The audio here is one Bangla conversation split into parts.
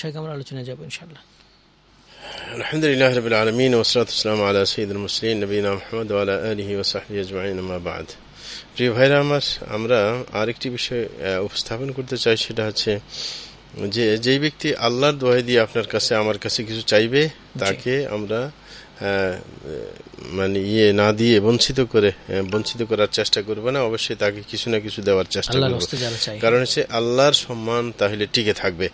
বিষয়কে আমরা আলোচনায় যাব ইনশাআল্লাহ। আলহামদুলিল্লাহ রাব্বিল আলামিন ওয়া সলাতু ওয়াসসালামু আলা সাইয়্যিদিল মুরসালিন নবিয়িনা মুহাম্মদ ওয়া আলা আলিহি ওয়া সাহবিহি আজমাইন আম্মা বা'দ। প্রিয় ভাইরা আমার, আমরা আরেকটি বিষয় উপস্থাপন করতে চাই, সেটা হচ্ছে যে যেই ব্যক্তি আল্লাহর দোহাই দিয়ে আপনার কাছে আমার কাছে কিছু চাইবে, তাকে আমরা মানে না দিয়ে বঞ্চিত করার চেষ্টা করবো না। অবশ্যই তাকে কিছু না কিছু দেওয়ার চেষ্টা করবো, কারণ সে আল্লাহর সম্মান তাহলে টিকে থাকবে।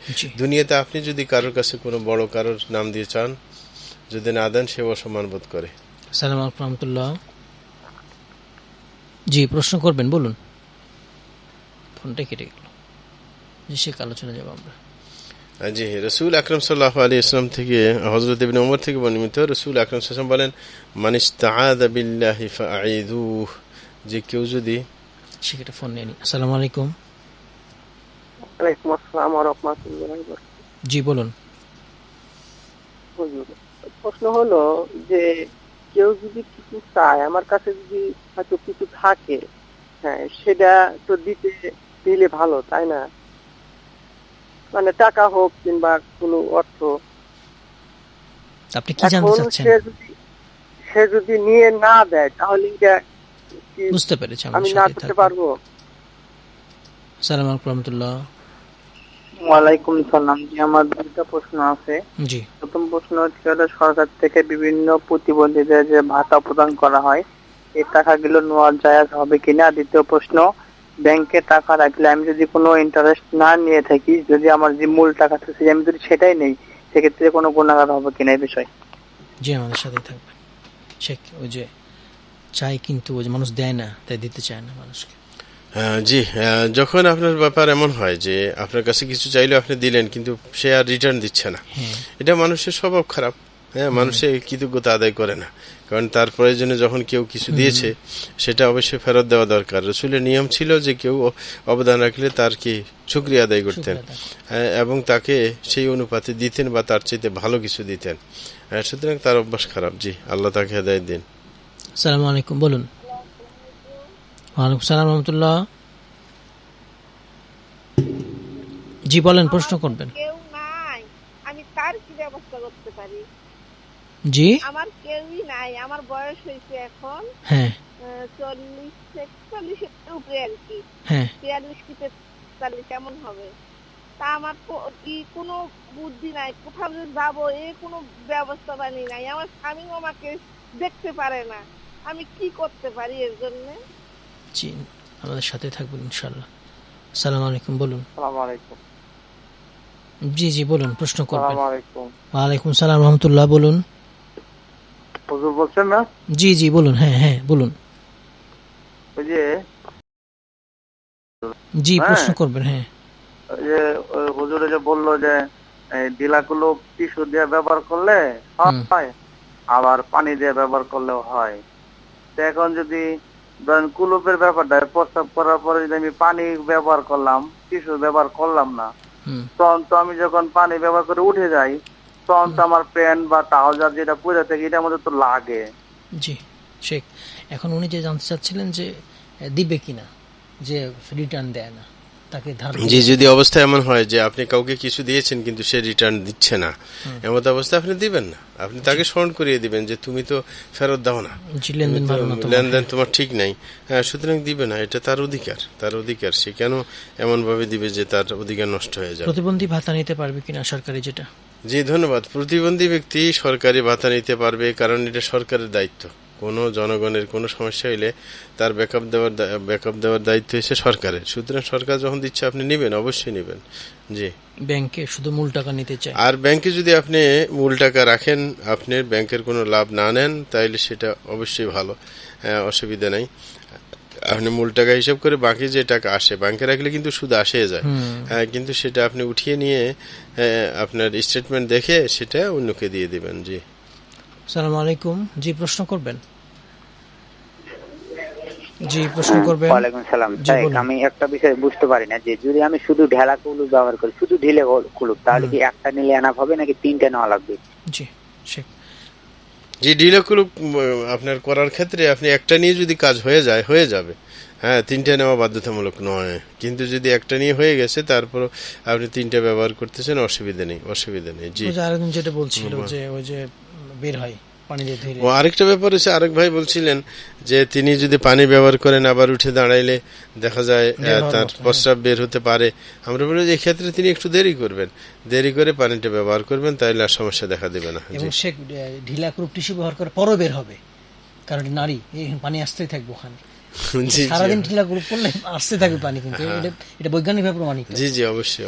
দুনিয়াতে আপনি যদি কারোর কাছে কোনো বড় কারোর নাম দিয়ে চান, যদি না দেন, সে অসম্মান বোধ করে। আসসালামু আলাইকুম রাহমাতুল্লাহ। জি, প্রশ্ন করবেন, বলুন। ফোনটা কেটে গেল। জি, সে আলোচনা যাব আমরা। জি, রাসূল আকরাম সাল্লাল্লাহু আলাইহি ওয়াসাল্লাম থেকে, হযরত ইবনে ওমর থেকে বর্ণিত, রাসূল আকরাম সাল্লাল্লাহু আলাইহি ওয়াসাল্লাম বলেন, মান ইসতাআযা বিল্লাহি ফাআইযুহু, যে কেউ যদি সেটা ফোন নেনি। আসসালামু আলাইকুম। ওয়ালাইকুম আসসালাম ওয়া রাহমাতুল্লাহি ওয়া বারাকাতুহু। জি, বলুন। প্রশ্ন হলো যে কেউ যদি কিছু চায়, আমার কাছে যদি হয়তো কিছু থাকে, হ্যাঁ, সেটা তো দিলে ভালো, তাই না? মানে টাকা হোক কিংবা কোনো অর্থ। আপনি কি জানতে চাচ্ছেন? সে যদি নিয়ে না দেয়, তাহলে এটা বুঝতে পেরেছি, আমি না করতে পারবো? আসসালামু আলাইকুম রাহমাতুল্লাহ। ওয়ালাইকুম সালাম। জি, আমার দুটো প্রশ্ন আছে। জি। প্রথম প্রশ্ন হচ্ছে, সরকার থেকে বিভিন্ন প্রতিবন্ধীদের যে ভাতা প্রদান করা হয়, এই টাকাগুলো নেওয়া জায়েজ হবে কিনা? দ্বিতীয় প্রশ্ন, ব্যাংকে টাকা রাখলে আমি যদি কোনো ইন্টারেস্ট না নিয়ে থাকি, যদি আমার যে মূল টাকা থাকে আমি যদি সেটাই নেই, সেক্ষেত্রে কোনো গুনাহগার হবে কিনা এই বিষয়? জি, আমাদের সাথেই থাকবেন। ওই যে চাই, কিন্তু ওই যে মানুষ দেয় না, তাই দিতে চায় না মানুষকে। জি, যখন আপনার ব্যাপার এমন হয় যে আপনার কাছে কিছু চাইলে আপনি দিলেন, কিন্তু সে আর রিটার্ন দিচ্ছে না, এটা মানুষের স্বভাব খারাপ। হ্যাঁ, মানুষের কৃতজ্ঞতা আদায় করে না, কারণ তার প্রয়োজনে যখন কেউ কিছু দিয়েছে সেটা অবশ্যই ফেরত দেওয়া দরকার। রাসূলের নিয়ম ছিল যে কেউ অবদান রাখলে তার কি শুকরিয়া আদায় করতেন, এবং তাকে সেই অনুপাতে দিতেন বা তার চাইতে ভালো কিছু দিতেন। সুতরাং তার অভ্যাস খারাপ। জি, আল্লাহ তাকে হেদায়েত দিন। আসসালামু আলাইকুম, বলুন। ওয়ালাইকুম সালাম রাহমাতুল্লাহ। জি, বলেন, প্রশ্ন করবেন। কেউ নাই, আমি তার কি ব্যবস্থা করতে পারি? জি, আমার কেউই নাই, আমার বয়স হয়েছে এখন 40-41 এর উপরে আর কি। 43 কি 43 কেমন হবে? তা আমার কি কোনো বুদ্ধি নাই, কোথাও যদি যাবো, কোনো ব্যবস্থা বানি নাই। আমার স্বামীও আমাকে দেখতে পারে না, আমি কি করতে পারি এর জন্য? জি, আমাদের সাথে থাকবেন ইনশাআল্লাহ। আসসালামু আলাইকুম, বলুন। আসসালামু আলাইকুম। জি জি, বলুন, প্রশ্ন করবেন। আসসালামু আলাইকুম। ওয়ালাইকুম সালাম রাহমাতুল্লাহ, বলুন। হুজুর বলছেন না? জি জি, বলুন। হ্যাঁ, বলুন। ওই যে জি, প্রশ্ন করবেন। হ্যাঁ, ওই যে হুজুরে যে বললো যে ডিলাগুলো টিস্যু দিয়ে ব্যবহার করলে হয়, আবার পানি দিয়ে ব্যবহার করলেও হয়। তো এখন যদি ধরেন কুলুপের ব্যাপারটা, প্রস্রাব করার পরে যদি আমি পানি ব্যবহার করলাম, টিস্যু ব্যবহার করলাম না, তখন তো আমি যখন পানি ব্যবহার করে উঠে যাই, তখন তো আমার প্যান্ট বা ট্রাউজার যেটা পরে থাকে এটার মধ্যে তো লাগে। জি, শেখ, এখন উনি যে জানতে চাচ্ছিলেন যে দিবে কিনা, যে রিটার্ন দেয় না তাকে ধার। জি, যদি অবস্থা এমন হয় যে আপনি কাউকে কিছু দিয়েছেন কিন্তু সে রিটার্ন দিচ্ছে না, এমন অবস্থা আপনি দিবেন না। আপনি তাকে স্মরণ করিয়ে দিবেন যে তুমি তো ফেরত দাও না, লেনদেন তোমার ঠিক নাই। হ্যাঁ, সুতরাং দিবে না, এটা তার অধিকার। সে কেন এমন ভাবে দিবে যে তার অধিকার নষ্ট হয়ে যাবে? প্রতিবন্ধী ভাতা নিতে পারবে কিনা সরকারি? যেটা, জি, ধন্যবাদ। প্রতিবন্ধী ব্যক্তি সরকারি ভাতা নিতে পারবে, কারণ এটা সরকারের দায়িত্ব। কোনো জনগণের কোনো সমস্যা হইলে তার ব্যাকআপ দেওয়ার দায়িত্ব হচ্ছে সরকারের। সুতরাং সরকার যখন দিচ্ছে আপনি নেবেন, অবশ্যই নেবেন। জি, ব্যাংকে শুধু মূল টাকা নিতে চায়, আর ব্যাংকে যদি আপনি মূল টাকা রাখেন, আপনি ব্যাংকের কোনো লাভ না নেন, তাইলে সেটা অবশ্যই ভালো, অসুবিধা নাই। আপনি মূল টাকা হিসাব করে বাকি যে টাকা আসে ব্যাংকে রাখলে কিন্তু সুদ আসে যায়, কিন্তু সেটা আপনি উঠিয়ে নিয়ে আপনার স্টেটমেন্ট দেখে সেটা অন্যকে দিয়ে দিবেন। জি, আসসালামু আলাইকুম। জি, প্রশ্ন করবেন। জি, প্রশ্ন করবেন। ওয়ালাইকুম সালাম। আমি একটা বিষয় বুঝতে পারি না, যে যদি আমি শুধু ঢেলা কুলুপ ব্যবহার করি, শুধু ঢিলে কুলুপ, তাহলে কি একটা নিলে এনাফ হবে নাকি তিনটা নেওয়া লাগবে? জি, শেখ, যে ঢিলাগুলো আপনার করার ক্ষেত্রে আপনি একটা নিয়ে যদি কাজ হয়ে যাবে, হ্যাঁ, 3টা নেওয়া বাধ্যতামূলক নয়, কিন্তু যদি একটা নিয়ে হয়ে গেছে তারপর আপনি 3টা ব্যবহার করতেছেন, অসুবিধা নেই। জি, আরেকজন যেটা বলছিল যে ওই যে বের হয় পানি দিয়ে ধরে। ও আরেকটা ব্যাপার হচ্ছে, আরেক ভাই বলছিলেন যে তিনি যদি পানি ব্যবহার করেন আবার উঠে দাঁড়াইলে দেখা যায় তার প্রস্রাব বের হতে পারে। আমরা বলি যে এক্ষেত্রে তিনি একটু দেরি করে পানিটা ব্যবহার করবেন, তাইলে আর সমস্যা দেখা দেবে না। এবং সে ঢিলা করে টিস্যু ব্যবহার করে পরও বের হবে, কারণ নারী পানি আসতেই থাকবে ওখানে, সারাদিন ঢিলা গ্রুপ করলে আসতে থাকবে পানি, কিন্তু এটা বৈজ্ঞানিক ভাবে প্রমাণিত। জি, অবশ্যই।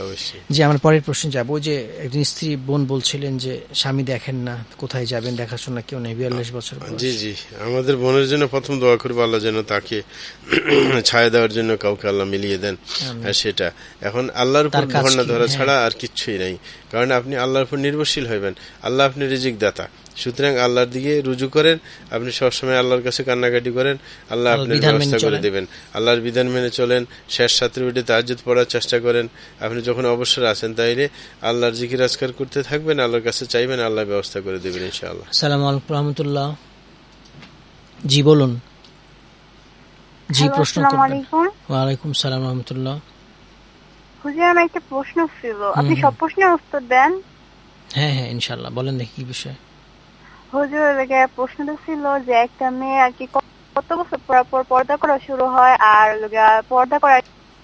যে আমরা পরের প্রশ্নে যাবো, যে একজন স্ত্রী বোন বলছিলেন যে স্বামী দেখেন না, কোথায় যাবেন, দেখাশোনা কেউ নেই, 42 বছর। জি, আমাদের বোনের জন্য প্রথম দোয়া করবো আল্লাহ যেন তাকে ছায়া দেওয়ার জন্য কাউকে আল্লাহ মিলিয়ে দেন। সেটা এখন আল্লাহর উপর ধর্ণা ধরা ছাড়া আর কিচ্ছুই নাই, কারণ আপনি আল্লাহর উপর নির্ভরশীল হইবেন। আল্লাহ আপনি রিজিক দাতা, সুতরাং আল্লাহর দিকে রুজু করেন, আপনি সবসময় আল্লাহর কাছে কান্নাকাটি করেন, আল্লাহ আপনার ব্যবস্থা করে দেবেন। আল্লাহর বিধান মেনে চলেন, শেষ রাত্রে উঠে তাহাজ্জুদ পড়ার চেষ্টা করেন। আপনি যখন অবসর আছেন তাইলে আল্লাহর জিকির আজকার করতে থাকবেন, আল্লাহর কাছে চাইবেন, আল্লাহ ব্যবস্থা করে দেবেন ইনশাআল্লাহ। আসসালামু আলাইকুম রহমতুল্লাহ। জি বলুন। জি, প্রশ্ন করবেন। ওয়ালাইকুম সালাম রহমতুল্লাহ। হুজুর, আমার একটা প্রশ্ন ছিল, আপনি সব প্রশ্নের উত্তর দেন? হ্যাঁ ইনশাআল্লাহ, বলেন দেখি কি বিষয়। হুজুর, প্রশ্নটা ছিল যে একটা মেয়ে আর কি কত বছর পর পর্দা করা শুরু হয়, আর পর্দা করা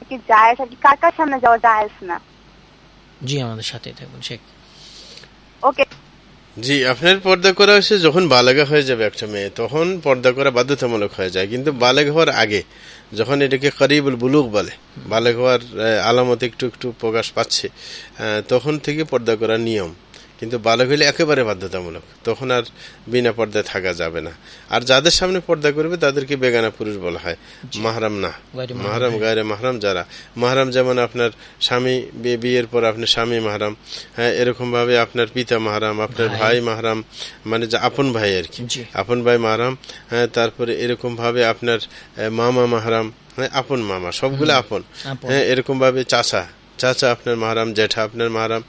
কি জায়েজ, আর কি কার কার সামনে যাওয়া জায়েজ না? জি, আমাদের সাথে থাকবেন শেখ। ওকে। জি, আপনার পর্দা করা হয়েছে যখন বালেগা হয়ে যাবে একটা মেয়ে, তখন পর্দা করা বাধ্যতামূলক হয়ে যায়। কিন্তু বালেগ হওয়ার আগে, যখন এটাকে করিবুল বুলুগ বলে, বালেগ হওয়ার আলামত একটু প্রকাশ পাচ্ছে, তখন থেকে পর্দা করার নিয়ম। কিন্তু বালেগ হইলে একেবারে বাধ্যতামূলক, তখন আর বিনা পর্দায় থাকা যাবে না। আর যাদের সামনে পর্দা করবে তাদেরকে বেগানা পুরুষ বলা হয়, মাহরাম না। মাহরাম, গায়রে মাহরাম যারা মাহরাম, যেমন আপনার স্বামী, বিয়ের পর আপনার স্বামী মাহরাম, হ্যাঁ, এরকম ভাবে আপনার পিতা মাহরাম, আপনার ভাই মাহরাম, মানে যে আপন ভাই আর কি, আপন ভাই মাহরাম। হ্যাঁ, তারপরে এরকম ভাবে আপনার মামা মাহরাম, হ্যাঁ, আপন মামা, সবগুলো আপন। হ্যাঁ, এরকম ভাবে চাচা আপনার মাহরাম, জ্যাঠা আপনার মাহরাম।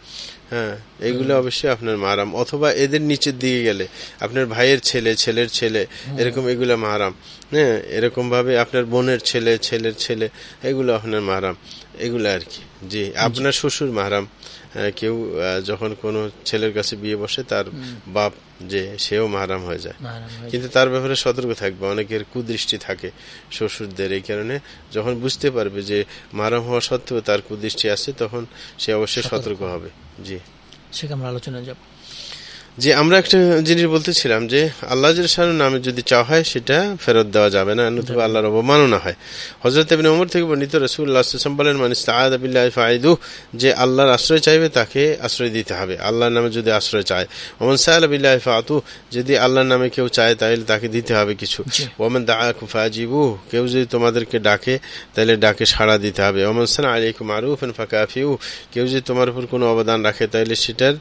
হ্যাঁ, এইগুলো অবশ্যই আপনার মাহরাম। অথবা এদের নিচের দিকে গেলে আপনার ভাইয়ের ছেলের ছেলে, এরকম এগুলো মাহরাম। হ্যাঁ, এরকম ভাবে আপনার বোনের ছেলের ছেলে, এগুলো আপনার মাহরাম, এগুলো আর কি। জি, আপনার শ্বশুর মাহরাম। কেউ যখন কোনো ছেলের কাছে বিয়ে বসে, তার বাপ যে, সেও মাহরাম হয়ে যায়। কিন্তু তার ব্যাপারে সতর্ক থাকবে, অনেকের কুদৃষ্টি থাকে শ্বশুরদের, এই কারণে যখন বুঝতে পারবে যে মাহরাম হওয়া সত্ত্বেও তার কুদৃষ্টি আছে, তখন সে অবশ্যই সতর্ক হবে। জি, সেটা আমরা আলোচনা যাব। যে আমরা একটা জিনিস বলতেছিলাম যে আল্লাহ জাল্লাহর নামে যদি চাওয়া হয় সেটা ফেরত দেওয়া যাবে না, নতুবা আল্লাহর অবমাননা হয়। হযরত ইবনে ওমর থেকে বর্ণিত, রাসূলুল্লাহ সাল্লাল্লাহু আলাইহি ওয়াসাল্লাম বলেন, মান ইসতাআযা বিল্লাহি ফাআইদু, যে আল্লাহর আশ্রয় চাইবে তাকে আশ্রয় দিতে হবে, আল্লাহর নামে যদি আশ্রয় চায়। ওমান সাআলা বিল্লাহি ফাআতু, যদি আল্লাহর নামে কেউ চায় তাহলে তাকে দিতে হবে কিছু। ওমান দাআকুম ফাজিবু, কেউ যদি তোমাদেরকে ডাকে তাহলে ডাকে সাড়া দিতে হবে। ওমান সানা আলাইকুম মারুফান ফাকাফিউ, কেউ যদি তোমার উপর কোনো অবদান রাখে তাহলে সেটার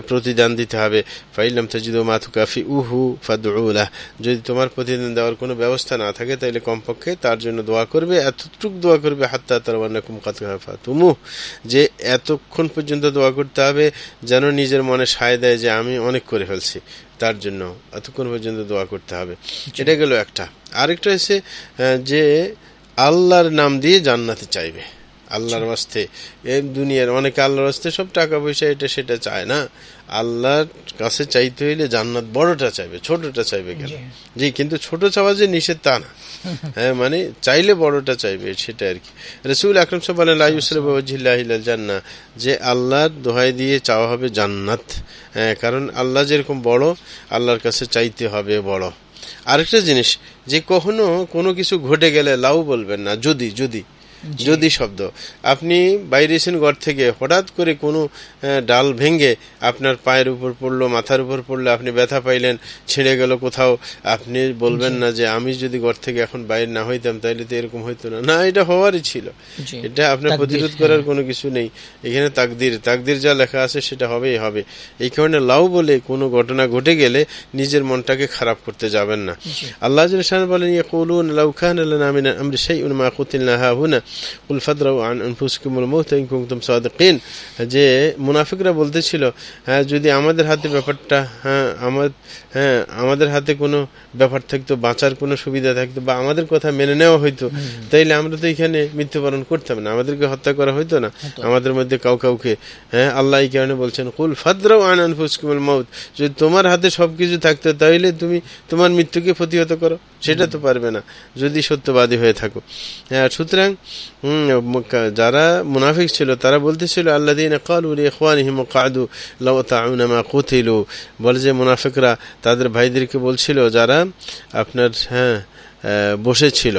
প্রতিদান দিতে হবে। ফাইলাম তাজিদু মা তুকাফিউহু ফাদউ লাহ, যদি তোমার প্রতিদান দেওয়ার কোনো ব্যবস্থা না থাকে তাহলে কমপক্ষে তার জন্য দোয়া করবে, এতটুকু দোয়া করবে, হাত্তা তারান্নাকুম কাদ কাফাতুমু, যে এতক্ষণ পর্যন্ত দোয়া করতে হবে যেন নিজের মনে সায় দেয় যে আমি অনেক করে ফেলছি, তার জন্য এতক্ষণ পর্যন্ত দোয়া করতে হবে। এটা গেল একটা। আরেকটা হচ্ছে যে আল্লাহর নাম দিয়ে জান্নাতে চাইবে, আল্লাহর ওয়াস্তে। এই দুনিয়ার অনেকে আল্লাহর ওয়াস্তে সব টাকা পয়সা এটা সেটা চায় না, আল্লাহর কাছে চাইতে হইলে জান্নাত বড়টা চাইবে, ছোটটা চাইবে কেন? জি, কিন্তু ছোট চাওয়া যে নিষেধ তা না, হ্যাঁ, মানে চাইলে বড়টা চাইবে, সেটা আর কি। রাসূল আকরাম সাল্লাল্লাহু আলাইহি ওয়াসাল্লাম বলেন, লা ইউসরাবু ওয়াজহিল্লাহি ইলাল জান্নাহ, যে আল্লাহর দোহাই দিয়ে চাওয়া হবে জান্নাত। হ্যাঁ, কারণ আল্লাহ যেরকম বড়, আল্লাহর কাছে চাইতে হবে বড়। আরেকটা জিনিস, যে কখনো কোনো কিছু ঘটে গেলে লাউ বলবেন না, যদি শব্দ। আপনি বাইরে এসেন ঘর থেকে, হঠাৎ করে কোনো ডাল ভেঙে আপনার পায়ের উপর পড়লো, মাথার উপর পড়লো, আপনি ব্যথা পাইলেন, ছিঁড়ে গেল কোথাও, আপনি বলবেন না যে আমি যদি ঘর থেকে এখন বাইরে না হইতাম তাহলে তো এরকম হইতো না। না, এটা হওয়ারই ছিল, এটা আপনার প্রতিরোধ করার কোনো কিছু নেই। এখানে তাকদির যা লেখা আছে সেটা হবেই হবে। এই কারণে লাউ বলে কোনো ঘটনা ঘটে গেলে নিজের মনটাকে খারাপ করতে যাবেন না। আল্লাহ জাল্লাহু বলেন, ইয়াকুলুন লাউ কানা লানা মিন আমরি শাইউন মা কুতিলনা হাহুনা, কুল ফাদরাউ আন আনফুসিকুমুল মাউত ইন কুনতুম সাদিকিন, যে মুনাফিকরা বলতেছিল যদি আমাদের হাতে ব্যাপারটা আমাদের হাতে কোনো ব্যাপার থাকতো, বাঁচার কোনো সুবিধা থাকতো বা আমাদের কথা মেনে নেওয়া হইতো, তাইলে আমরা তো এখানে মৃত্যুবরণ করতাম না, আমাদেরকে হত্যা করা হইতো না আমাদের মধ্যে কাউকে। আল্লাহ এই কারণে বলছেন কুল ফাদরাউ আন আনফুসিকুমুল মাউত, যদি তোমার হাতে সবকিছু থাকতো তাইলে তুমি তোমার মৃত্যুকে প্রতিহত করো, সেটা তো পারবে না যদি সত্যবাদী হয়ে থাকো। সুতরাং যারা মুনাফিক ছিল তারা বলতেছিল আল্লাযীনা ক্বালু লিইখওয়ানিহিম ক্বাদু লাউ তাউনা মা কুতিলু, বলে যে মুনাফিকরা তাদের ভাইদেরকে বলছিল যারা আপনার বসেছিল,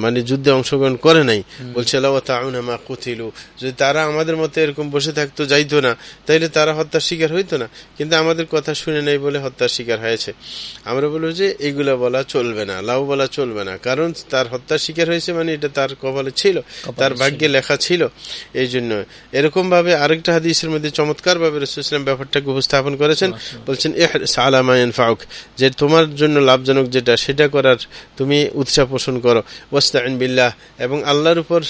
মানে যুদ্ধে অংশগ্রহণ করে নাই, বলছে লাউ তাউনা মা কুতিলু, যদি তারা আমাদের মতো এরকম বসে থাকতো যাইতো না তাইলে তারা হত্যার শিকার হইতো না, কিন্তু আমাদের কথা শুনে নাই বলে হত্যার শিকার হয়েছে। আমরা বলবো যে এইগুলা বলা চলবে না, লাউ বলা চলবে না, কারণ তার হত্যার শিকার হয়েছে মানে এটা তার কপালে ছিল, তার ভাগ্যে লেখা ছিল। এই জন্য এরকম ভাবে আরেকটা হাদিসের মধ্যে চমৎকার ভাবে রাসূলুল্লাহ সাল্লাল্লাহু আলাইহি ওয়াসাল্লাম ব্যাপারটাকে উপস্থাপন করেছেন, বলছেন ইহরিস আলা মা ইয়ানফাউক, যে তোমার জন্য লাভজনক যেটা সেটা করার তুমি উৎসাহ পোষণ করো, ওয়াস্তাইন বিল্লাহ, এবং আল্লাহর উপর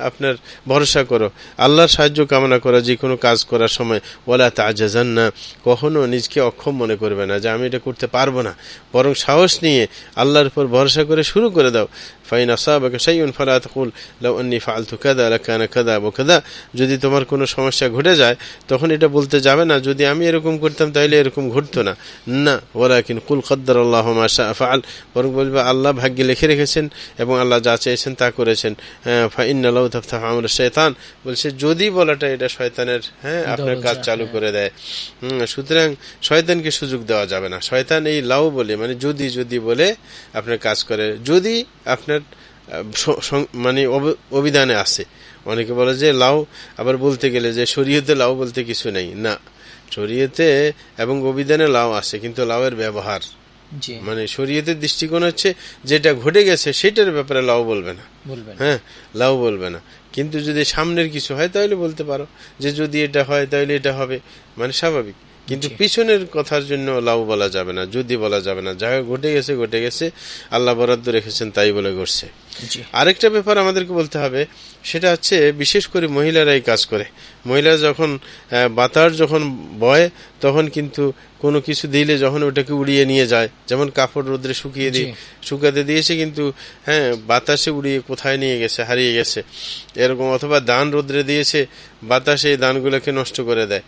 আপনার ভরসা করো, আল্লাহর সাহায্য কামনা করো যে কোনো কাজ করার সময়। ওয়ালা তা'জাজান্না, কখনো নিজকে অক্ষম মনে করবে না যে আমি এটা করতে পারবো না, বরং সাহস নিয়ে আল্লাহর উপর ভরসা করে শুরু করে দাও। ফাইন আসাবাকা শাইউন ফালা তাকুল লাউ আন্নী ফাআলতু কাযা লাকানা কাযা ওয়া কাযা, যদি তোমার কোনো সমস্যা ঘটে যায় তখন এটা বলতে যাবে না যদি আমি এরকম করতাম তাইলে এরকম ঘটতো না, না, ওয়ালাকিন কুল কদ্দারাল্লাহু মা শাআ ফাআল, বরং বলবে আল্লাহ ভাগ্যে লিখে রেখেছেন এবং আল্লাহ যা চেয়েছেন তা করেছেন। ফাইন্না লাউ তাফতাহু আমর শাইতান, বলছে যদি বলাটা এটা শয়তানের আপনার কাজ চালু করে দেয়। সুতরাং শয়তানকে সুযোগ দেওয়া যাবে না। শয়তান এই লাউ বলে মানে যদি বলে আপনার কাজ করে, যদি আপনার মানে অভিধানে আছে। অনেকে বলে যে লাউ, আবার বলতে গেলে যে শরীয়তে লাউ বলতে কিছু নেই, না, শরীয়তে এবং অভিধানে লাউ আছে, কিন্তু লাউয়ের ব্যবহার মানে শরীয়তের দৃষ্টিকোণ হচ্ছে যেটা ঘটে গেছে সেটার ব্যাপারে লাউ বলবে না, লাউ বলবে না, কিন্তু যদি সামনের কিছু হয় তাহলে বলতে পারো যে যদি এটা হয় তাহলে এটা হবে, মানে স্বাভাবিক, কিন্তু পিছনের কথার জন্য লাউ বলা যাবে না, যদি বলা যাবে না, যা ঘটে গেছে আল্লাহ বরাদ্দ রেখেছেন তাই বলে ঘটছে। আরেকটা ব্যাপার আমাদেরকে বলতে হবে, সেটা হচ্ছে বিশেষ করে মহিলারাই কাজ করে। মহিলা যখন বাতাস যখন বয় তখন কিন্তু কোনো কিছু দিলে যখন ওটাকে উড়িয়ে নিয়ে যায়, যেমন কাপড় রোদ্রে শুকাতে দিয়েছে কিন্তু বাতাসে উড়িয়ে কোথায় নিয়ে গেছে, হারিয়ে গেছে এরকম, অথবা ধান রোদ্রে দিয়েছে বাতাসে এই ধানগুলোকে নষ্ট করে দেয়।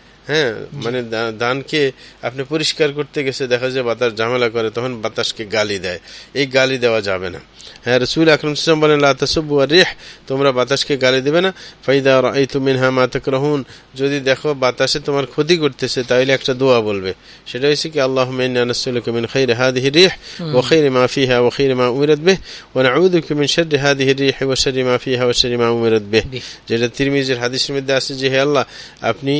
মানে ধানকে আপনি পরিষ্কার করতে গেছে, দেখা যায় বাতাস ঝামেলা করে, তখন বাতাসকে গালি দেয়, এই গালি দেওয়া যাবে না। রাসূল আকরাম সাল্লাল্লাহু আলাইহি ওয়াসাল্লাম বলেন লা তাসুবু আর-রিহ, তোমরা বাতাসকে গালি দেবে না। ফাইদা রাআইতু মিনহা মা তাকরাহুন, যদি দেখো বাতাসে তোমার ক্ষতি করতেছে তাহলে একটা দোয়া বলবে, সেটা হচ্ছে কি আল্লাহুম্মা ইন্না নাসআলুকা মিন খাইরি হাযিহি আর-রিহ ওয়া খাইরি মা ফিহা ওয়া খাইরি মা উমিরাত বিহি ওয়া নাউযুবিকা মিন শাররি হাযিহি আর-রিহ ওয়া শাররি মা ফিহা ওয়া শাররি মা উমিরাত বিহি, যেটা তিরমিজির হাদিসের মধ্যে আছে যে হে আল্লাহ, আপনি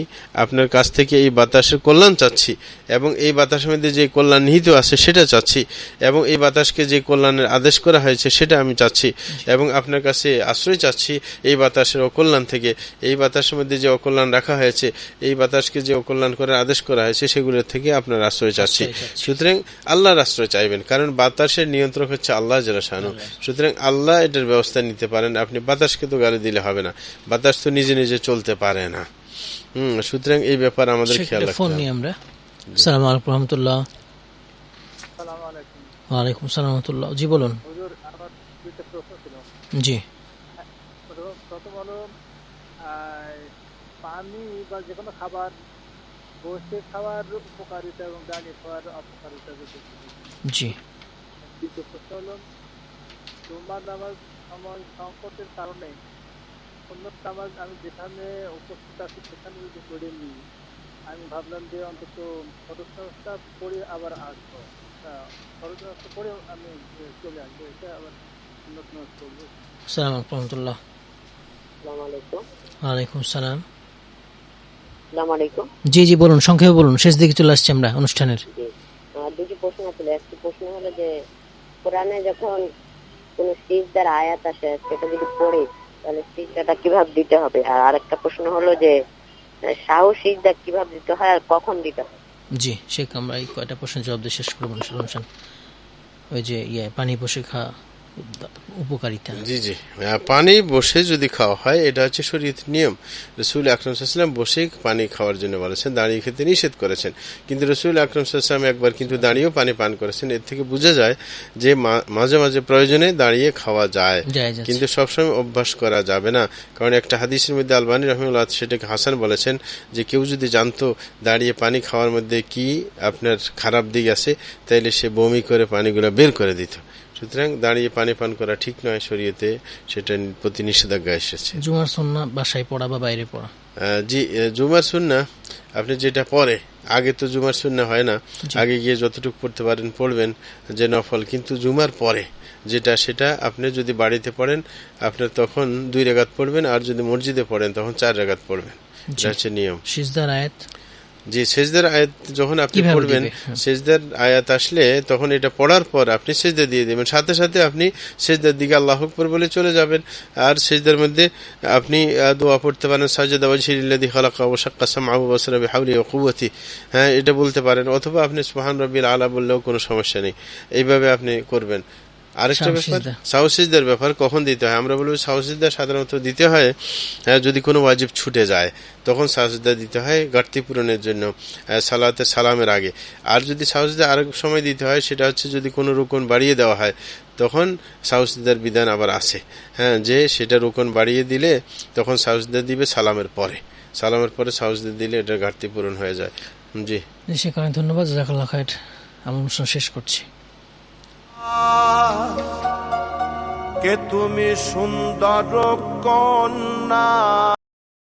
আপনার কাছ থেকে এই বাতাসের কল্যাণ চাচ্ছি এবং এই বাতাসের মধ্যে যে কল্যাণ নিহিত আছে সেটা চাচ্ছি, এবং এই বাতাসকে যে কল্যাণের আদেশ করা হয়েছে সেটা আমি চাচ্ছি, এবং আপনার কাছে আশ্রয় চাচ্ছি এই বাতাসের অকল্যাণ থেকে। এই বাতাসের মধ্যে যে অকল্যাণ রাখা হয়েছে, এই বাতাসকে যে অকল্যাণ করার আদেশ করা হয়েছে সেগুলোর থেকে আপনার আশ্রয় চাচ্ছি। সুতরাং আল্লাহর আশ্রয় চাইবেন, কারণ বাতাসের নিয়ন্ত্রক হচ্ছে আল্লাহ জাল্লা শানু। সুতরাং আল্লাহ এটার ব্যবস্থা নিতে পারেন, আপনি বাতাসকে তো গালি দিলে হবে না, বাতাস তো নিজে নিজে চলতে পারে না। সুতরাং এই ব্যাপার আমাদের খেয়াল রাখতে হবে। আমরা আসসালামু আলাইকুম রাহমাতুল্লাহ। ওয়ালাইকুম আসসালাম রাহমাতুল্লাহ। জি বলুন। জি, প্রথম হলো পানি বা যে কোনো খাবার বসে খাওয়ার উপকারিতা এবং দাঁড়িয়ে খাওয়ার অপকারিতা। জি, দ্বিতীয় প্রশ্ন হলো জুমার নামাজ সময় সংকটের কারণে অন্য নামাজ আমি যেখানে উপস্থিত আছি সেখানে যদি পড়ে নিই, আমি ভাবলাম যে অন্তত ফরজ নামাজটা পড়ে আবার আসবো, ফরজ নামাজটা পড়ে আমি চলে আসবো, এটা আবার সুন্নত নামাজ পড়বো। আসসালামু আলাইকুম রাহমাতুল্লাহ। ওয়ালাইকুম আসসালাম। জি জি বলুন, সংক্ষেপে বলুন, শেষ দিকে চলে আসছি আমরা অনুষ্ঠানের। দুটি প্রশ্ন ছিল। একটি প্রশ্ন হলো যে কোরআনে যখন কোন সিজদার আয়াত আসে সেটা যদি পড়ে তাহলে সিজদাটা কিভাবে দিতে হবে, আর আরেকটা প্রশ্ন হলো যে সাহু সিজদা কিভাবে দিতে হয় আর কখন দিতে হয়। জি, শেখ আমরা এই কয়টা প্রশ্নের জবাব দিয়ে শেষ করবো অনুষ্ঠান। ওই যে পানি বসে খা উপকারিতা। জি জি, পানি বসে যদি খাওয়া হয় এটা হচ্ছে শরীয়তের নিয়ম। রাসূল আকরাম সাল্লাল্লাহু আলাইহি ওয়াসাল্লাম বসে পানি খাওয়ার জন্য বলেছেন, দাঁড়িয়ে খেতে নিষেধ করেছেন। কিন্তু রাসূল আকরাম সাল্লাল্লাহু আলাইহি ওয়াসাল্লাম একবার কিন্তু দাঁড়িয়েও পানি পান করেছেন। এর থেকে বোঝা যায় যে মাঝে মাঝে প্রয়োজনে দাঁড়িয়ে খাওয়া যায়, কিন্তু সবসময় অভ্যাস করা যাবে না। কারণ একটা হাদিসের মধ্যে আলবানী রাহিমাহুল্লাহ সেটাকে হাসান বলেছেন যে কেউ যদি জানতো দাঁড়িয়ে পানি খাওয়ার মধ্যে কি আপনার খারাপ দিক আছে, তাইলে সে বমি করে পানিগুলো বের করে দিত। সুতরাং দাঁড়িয়ে পানি পান করা ঠিক নয়, শরীয়তে সেটা প্রতি নিষেধাজ্ঞা এসেছে। জুমার সুন্নাহ বাসায় পড়া বা বাইরে পড়া? জি, জুমার সুন্নাহ আপনি যেটা পড়ে, আগে তো জুমার সুন্নাহ হয় না, আগে গিয়ে যতটুকু পড়তে পারেন পড়বেন যে নফল, কিন্তু জুমার পরে যেটা সেটা আপনি যদি বাড়িতে পড়েন আপনার তখন 2 রাকাত পড়বেন, আর যদি মসজিদে পড়েন তখন 4 রাকাত পড়বেন। এটা হচ্ছে নিয়ম। সিজদার আয়াত? জি, সেজদার আয়াত যখন আপনি পড়বেন, সেজদার আয়াত আসলে তখন এটা পড়ার পর আপনি সেজদা দিয়ে দেবেন, সাথে সাথে আপনি সেজদার দিকে আল্লাহু আকবার বলে চলে যাবেন। আর সেজদার মধ্যে আপনি দোয়া পড়তে পারেন, সাজদা ওয়াজহিল্লাযী খালাকা ওয়া শাক্কা সামআহু ওয়া বাসারা বিহাওলি ওয়া কুওয়াতি, হ্যাঁ এটা বলতে পারেন, অথবা আপনি সুবহান রাব্বিল আলা বললেও কোনো সমস্যা নেই। এইভাবে আপনি করবেন। আরেকটা ব্যাপার সাহু সিজদার ব্যাপার, কখন দিতে হয়? আমরা বলবো সাহু সিজদা সাধারণত দিতে হয় যদি কোনো ওয়াজিব ছুটে যায়, তখন সাহু সিজদা দিতে হয় ঘাটতি পূরণের জন্য, সালাতে সালামের আগে। আর যদি সাহু সিজদা আরেক সময় দিতে হয়, সেটা হচ্ছে যদি কোনো রুকন বাড়িয়ে দেওয়া হয়, তখন সাহু সিজদার বিধান আবার আছে, হ্যাঁ, যে সেটা রুকন বাড়িয়ে দিলে তখন সাহু সিজদা দিবে সালামের পরে, সালামের পরে সাহু সিজদা দিলে এটা ঘাটতি পূরণ হয়ে যায়। জি, সেখানে ধন্যবাদ, জাযাকাল্লাহ খায়ের। আমরা অনুষ্ঠান শেষ করছি। কে তুমি সুন্দর কন্যা।